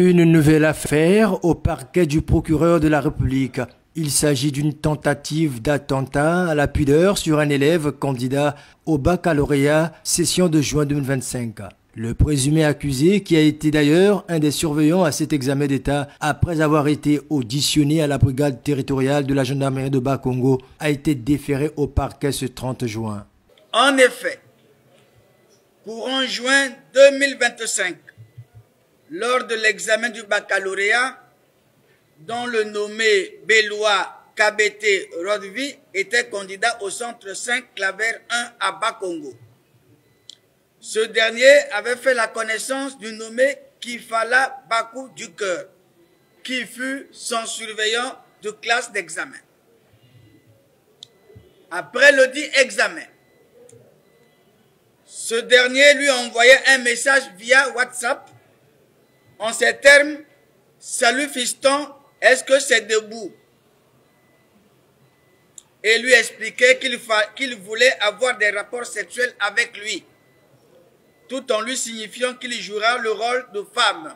Une nouvelle affaire au parquet du procureur de la République. Il s'agit d'une tentative d'attentat à la pudeur sur un élève candidat au baccalauréat session de juin 2025. Le présumé accusé, qui a été d'ailleurs un des surveillants à cet examen d'État après avoir été auditionné à la brigade territoriale de la gendarmerie de Bas-Congo, a été déféré au parquet ce 30 juin. En effet, courant juin 2025, lors de l'examen du baccalauréat, dont le nommé Bélua Kabete Rodvi était candidat au centre 5 Claver 1 à Bas-Congo. Ce dernier avait fait la connaissance du nommé Kifala Bakou du Cœur, qui fut son surveillant de classe d'examen. Après le dit examen, ce dernier lui envoyait un message via WhatsApp en ces termes: « Salut fiston, est-ce que c'est debout ?» et lui expliquait qu'il voulait avoir des rapports sexuels avec lui, tout en lui signifiant qu'il jouera le rôle de femme.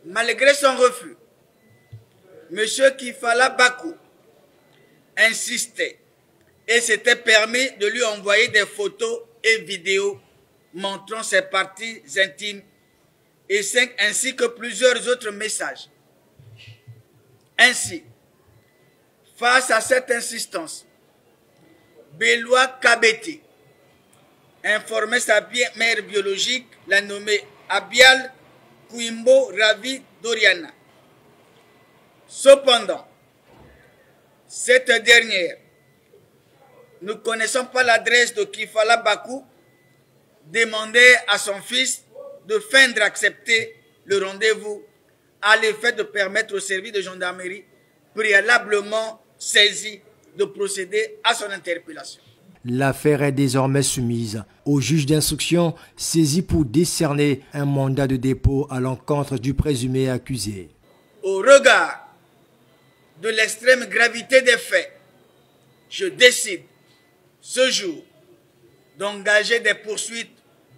Malgré son refus, M. Kifala Bakou insistait et s'était permis de lui envoyer des photos et vidéos montrant ses parties intimes ainsi que plusieurs autres messages. Ainsi, face à cette insistance, Bélua Kabete informait sa mère biologique, la nommée Abial Kouimbo Ravi Doriana. Cependant, cette dernière, ne connaissant pas l'adresse de Kifala Bakou, demandait à son fils de feindre accepter le rendez-vous à l'effet de permettre au service de gendarmerie préalablement saisi de procéder à son interpellation. L'affaire est désormais soumise au juge d'instruction saisi pour décerner un mandat de dépôt à l'encontre du présumé accusé. Au regard de l'extrême gravité des faits, je décide ce jour d'engager des poursuites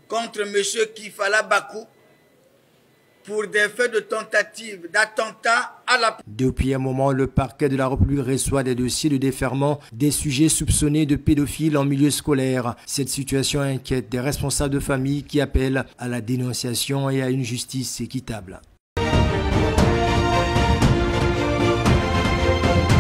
contre M. Kifala Bakou pour des faits de tentative d'attentat à la... Depuis un moment, le parquet de la République reçoit des dossiers de déferment des sujets soupçonnés de pédophiles en milieu scolaire. Cette situation inquiète des responsables de famille qui appellent à la dénonciation et à une justice équitable.